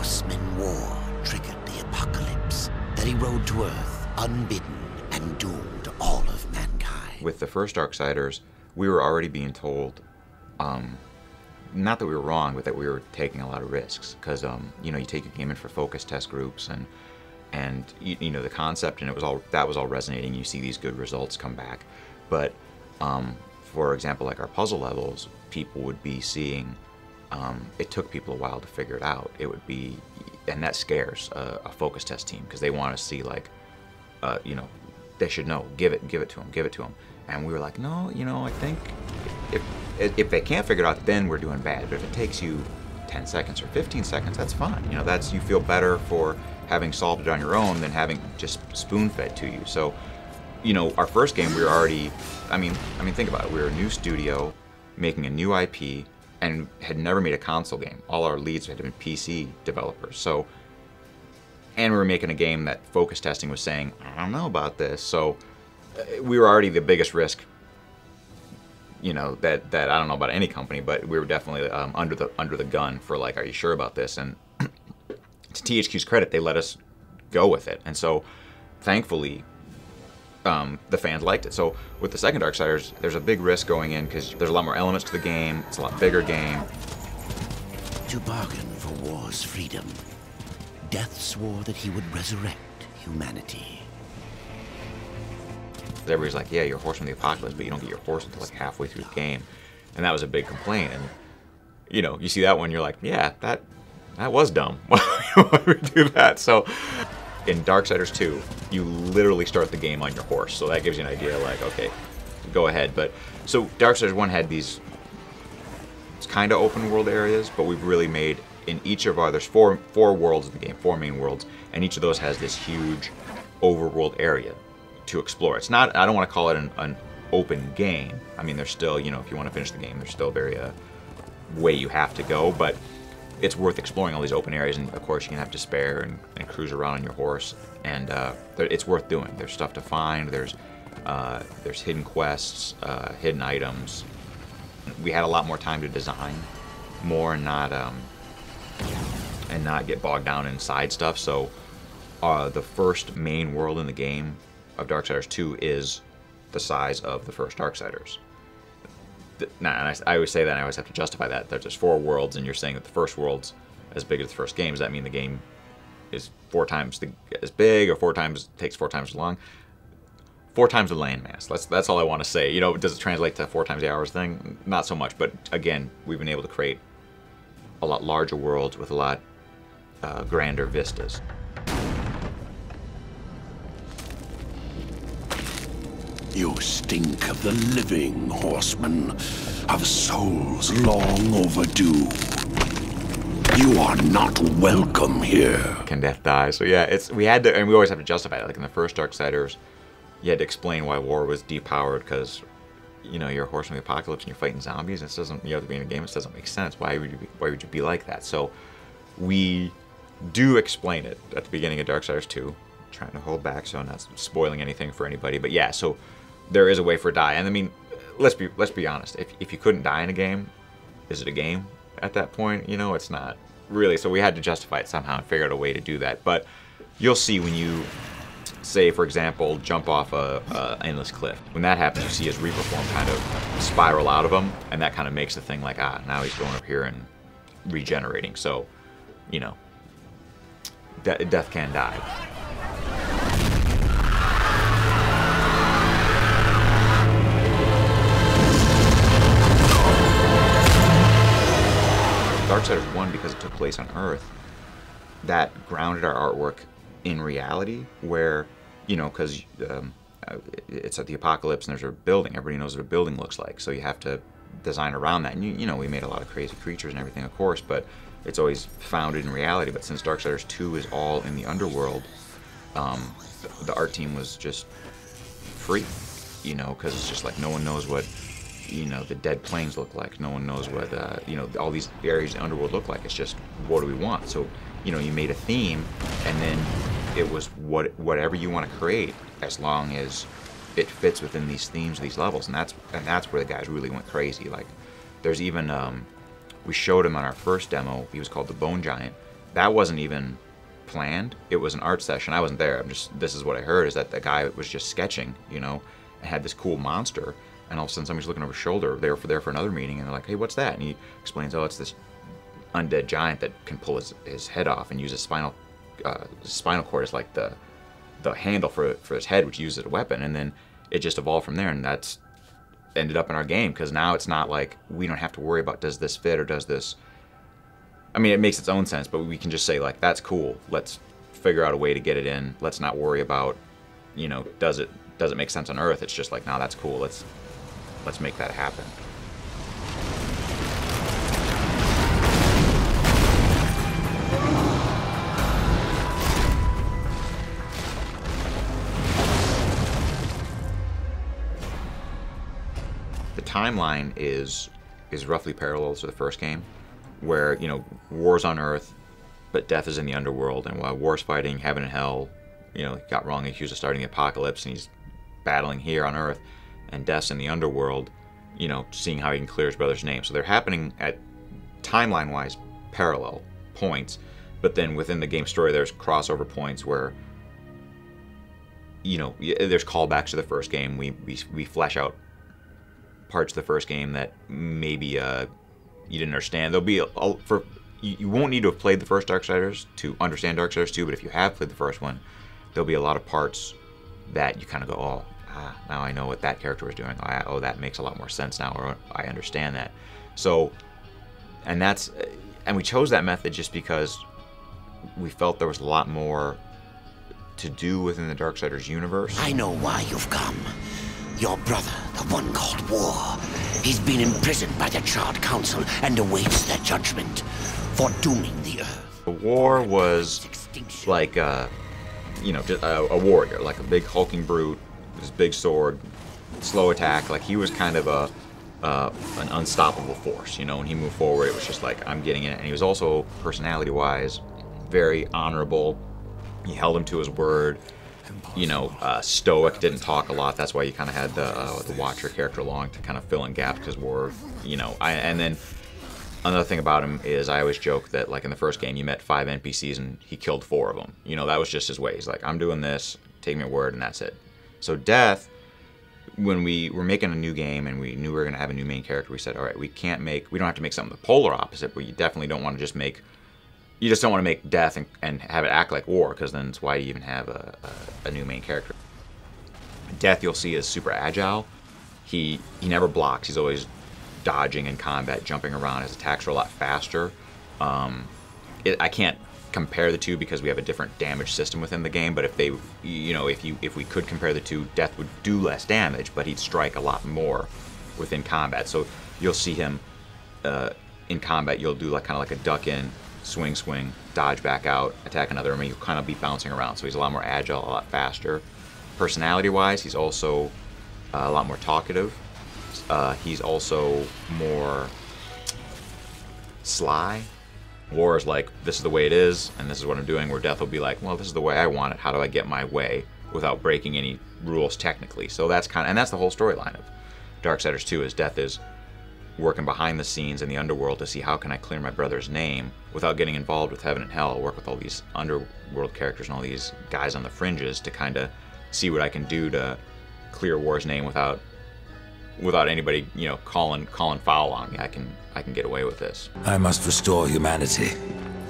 Horseman War triggered the apocalypse that he rode to Earth unbidden and doomed all of mankind. With the first Darksiders, we were already being told, not that we were wrong, but that we were taking a lot of risks. Because, you know, you take your game in for focus test groups, and you know, the concept, and that was all resonating. You see these good results come back. But, for example, like our puzzle levels, people would be seeing, it took people a while to figure it out. It would be, and that scares a focus test team, because they want to see, like, you know, they should know, give it to them. And we were like, no, you know, I think if they can't figure it out, then we're doing bad. But if it takes you 10 seconds or 15 seconds, that's fine. You know, you feel better for having solved it on your own than having just spoon-fed to you. So, you know, our first game, we were already, I mean, think about it. We were a new studio making a new IP and had never made a console game. All our leads had been PC developers. So, and we were making a game that focus testing was saying, I don't know about this. So we were already the biggest risk, you know, that I don't know about any company, but we were definitely under the gun for, like, are you sure about this? And to THQ's credit, they let us go with it. And so thankfully, the fans liked it. So with the second Darksiders, there's a big risk going in because there's a lot more elements to the game. It's a lot bigger game. To bargain for war's freedom, Death swore that he would resurrect humanity. Everybody's like, yeah, you're a horseman of the apocalypse, but you don't get your horse until like halfway through the game. And that was a big complaint. And, you know, you see that one, you're like, yeah, that was dumb. Why would we do that? So in Darksiders 2, you literally start the game on your horse. So that gives you an idea, like, okay, go ahead. But so Darksiders 1 had these kind of open world areas, but we've really made, in each of there's four worlds in the game, 4 main worlds, and each of those has this huge overworld area to explore. It's not, I don't want to call it an open game. I mean, there's still, you know, if you want to finish the game, there's still very way you have to go, but it's worth exploring all these open areas, and of course you can have to spare and cruise around on your horse, and it's worth doing. There's stuff to find, there's hidden quests, hidden items. We had a lot more time to design more and not get bogged down in side stuff. So the first main world in the game of Darksiders 2 is the size of the first Darksiders. Now, and I always say that, and I always have to justify that. There's 4 worlds, and you're saying that the first world's as big as the first game. Does that mean the game is 4 times as big, or takes 4 times as long? 4 times the landmass. That's all I want to say. You know, does it translate to 4 times the hours thing? Not so much. But again, we've been able to create a lot larger worlds with a lot grander vistas. You stink of the living, horseman, of souls long overdue. You are not welcome here. Can death die? So yeah, we had to, and we always have to justify it. Like in the first Darksiders, you had to explain why war was depowered, because, you know, you're a horseman of the apocalypse and you're fighting zombies. It doesn't, you have to be in a game. It doesn't make sense. Why would you be like that? So we do explain it at the beginning of Darksiders 2, trying to hold back so I'm not spoiling anything for anybody. But yeah, so there is a way for a die. And I mean, let's be honest. If you couldn't die in a game, is it a game at that point? You know, it's not really. So we had to justify it somehow and figure out a way to do that. But you'll see when you, say, for example, jump off a endless cliff. When that happens, you see his Reaper form kind of spiral out of him, and that kind of makes the thing like, now he's going up here and regenerating. So, you know, death can die. Darksiders 1, because it took place on Earth, that grounded our artwork in reality, where, you know, because it's at the apocalypse and there's a building. Everybody knows what a building looks like, so you have to design around that. And you know, we made a lot of crazy creatures and everything, of course, but it's always founded in reality. But since Darksiders 2 is all in the underworld, the art team was just free, you know, because it's just like no one knows what, you know, the dead plains look like. No one knows what, you know, all these areas in the underworld look like. It's just, what do we want? So, you know, you made a theme, and then it was whatever you want to create, as long as it fits within these themes, these levels, and that's where the guys really went crazy. Like, there's even we showed him on our first demo. He was called the Bone Giant, that wasn't even planned. It was an art session. I wasn't there. This is what I heard, is that the guy was just sketching, you know, and had this cool monster, and all of a sudden somebody's looking over his shoulder. They were there for another meeting, and they're like, hey, what's that? And he explains, oh, it's this undead giant that can pull his head off and use his spinal cord as like the handle for his head, which he uses as a weapon. And then it just evolved from there, and that's ended up in our game, because now it's not like we don't have to worry about, does this fit or does this... I mean, it makes its own sense, but we can just say, like, that's cool. Let's figure out a way to get it in. Let's not worry about, you know, does it make sense on Earth? It's just like, no, that's cool. Let's make that happen. The timeline is roughly parallel to the first game, where, you know, war's on Earth, but death is in the underworld, and while war's fighting heaven and hell, you know, he got wrongly accused of starting the apocalypse, and he's battling here on Earth, and death's in the underworld, you know, seeing how he can clear his brother's name. So they're happening at timeline-wise parallel points, but then within the game story there's crossover points where, you know, there's callbacks to the first game. We flesh out parts of the first game that maybe you didn't understand. There'll be you won't need to have played the first Darksiders to understand Darksiders 2, but if you have played the first one, there'll be a lot of parts that you kind of go, oh, now I know what that character was doing. Oh, that makes a lot more sense now, or I understand that. So, and we chose that method just because we felt there was a lot more to do within the Darksiders universe. I know why you've come. Your brother, the one called War, he's been imprisoned by the Charred Council and awaits their judgment for dooming the Earth. The War was like, you know, just a warrior, like a big hulking brute, with his big sword, slow attack. Like, he was kind of an unstoppable force, you know. When he moved forward, it was just like, I'm getting it. And he was also, personality-wise, very honorable. He held him to his word. You know, stoic, didn't talk a lot. That's why you kind of had the Watcher character along to kind of fill in gaps, because War, you know. And then another thing about him is, I always joke that, like, in the first game, you met 5 NPCs and he killed 4 of them. You know, that was just his way. He's like, I'm doing this, take me a word, and that's it. So Death, when we were making a new game and we knew we were going to have a new main character, we said, all right, we don't have to make something the polar opposite, but you definitely don't want to just make... You just don't want to make Death and have it act like War, because then it's why you even have a new main character. Death, you'll see, is super agile. He never blocks. He's always dodging in combat, jumping around. His attacks are a lot faster. I can't compare the two because we have a different damage system within the game, but if we could compare the two, Death would do less damage, but he'd strike a lot more within combat. So you'll see him in combat. You'll do kind of like a duck in, swing, dodge back out, attack another. I mean, you'll kind of be bouncing around. So he's a lot more agile, a lot faster. Personality-wise, he's also a lot more talkative. He's also more sly. War is like, this is the way it is, and this is what I'm doing, where Death will be like, well, this is the way I want it. How do I get my way without breaking any rules technically? So that's that's the whole storyline of Darksiders 2, is Death is working behind the scenes in the underworld to see how can I clear my brother's name without getting involved with heaven and hell. I'll work with all these underworld characters and all these guys on the fringes to kind of see what I can do to clear War's name without anybody, you know, calling foul on me. I can get away with this. I must restore humanity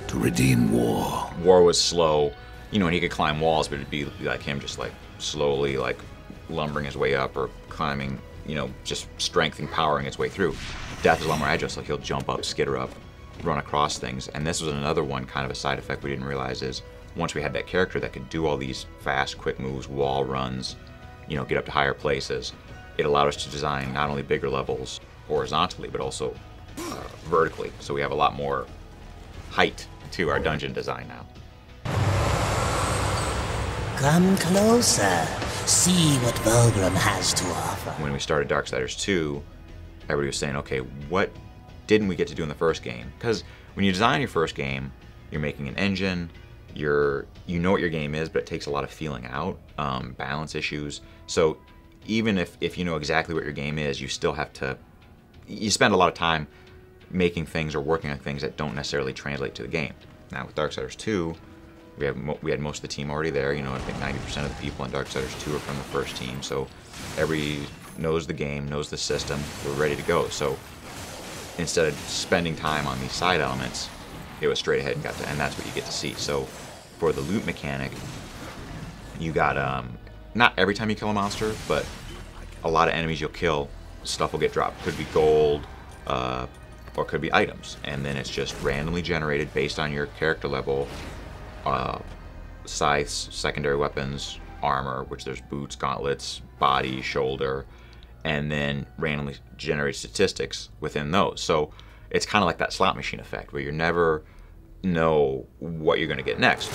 to redeem War. War was slow, you know, and he could climb walls, but it'd be like him just like slowly like lumbering his way up, or climbing, you know, just strength and powering its way through. Death is a lot more agile, so he'll jump up, skitter up, run across things. And this was another one, kind of a side effect we didn't realize, is once we had that character that could do all these fast, quick moves, wall runs, you know, get up to higher places, it allowed us to design not only bigger levels horizontally, but also vertically. So we have a lot more height to our dungeon design now. Come closer. See what Vulgrim has to offer. When we started Darksiders 2, everybody was saying, okay, what didn't we get to do in the first game? Because when you design your first game, you're making an engine, you know what your game is, but it takes a lot of feeling out, balance issues. So even if you know exactly what your game is, you still have to, you spend a lot of time making things or working on things that don't necessarily translate to the game. Now with Darksiders 2, we had most of the team already there. You know, I think 90% of the people in Darksiders 2 are from the first team, so everybody knows the game, knows the system. We're ready to go. So instead of spending time on these side elements, it was straight ahead and that's what you get to see. So for the loot mechanic, you got not every time you kill a monster, but a lot of enemies you'll kill, stuff will get dropped. Could be gold, or could be items, and then it's just randomly generated based on your character level. Scythes, secondary weapons, armor, which there's boots, gauntlets, body, shoulder, and then randomly generate statistics within those. So it's kind of like that slot machine effect where you never know what you're going to get next.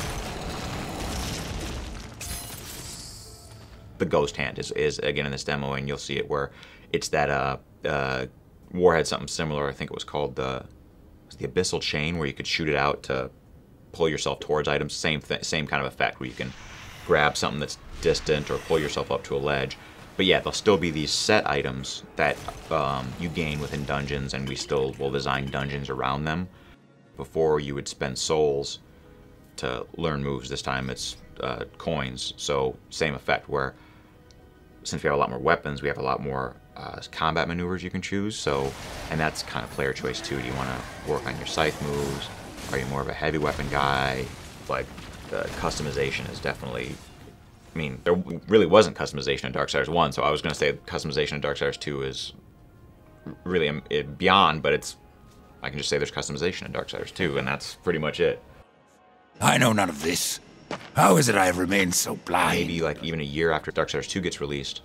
The ghost hand is again in this demo, and you'll see it where it's that War had something similar. I think it was called the abyssal chain, where you could shoot it out to pull yourself towards items. Same kind of effect where you can grab something that's distant or pull yourself up to a ledge. But yeah, there'll still be these set items that you gain within dungeons, and we still will design dungeons around them. Before, you would spend souls to learn moves. This time it's coins. So same effect, where since we have a lot more weapons, we have a lot more combat maneuvers you can choose. So, and that's kind of player choice too. Do you want to work on your scythe moves? Are you more of a heavy weapon guy? Like, customization is definitely... I mean, there really wasn't customization in Darksiders 1, so I was going to say customization in Darksiders 2 is really beyond, but I can just say there's customization in Darksiders 2, and that's pretty much it. I know none of this. How is it I have remained so blind? Maybe like even a year after Darksiders 2 gets released,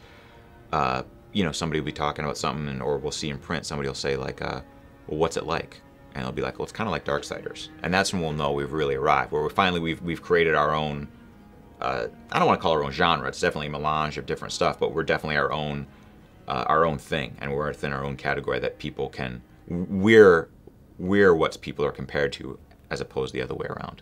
you know, somebody will be talking about something, or we'll see in print, somebody will say like, well, what's it like? And they'll be like, well, it's kind of like Darksiders. And that's when we'll know we've really arrived, where we've created our own, I don't want to call it our own genre, it's definitely a melange of different stuff, but we're definitely our own thing, and we're within our own category that people can, we're what people are compared to, as opposed to the other way around.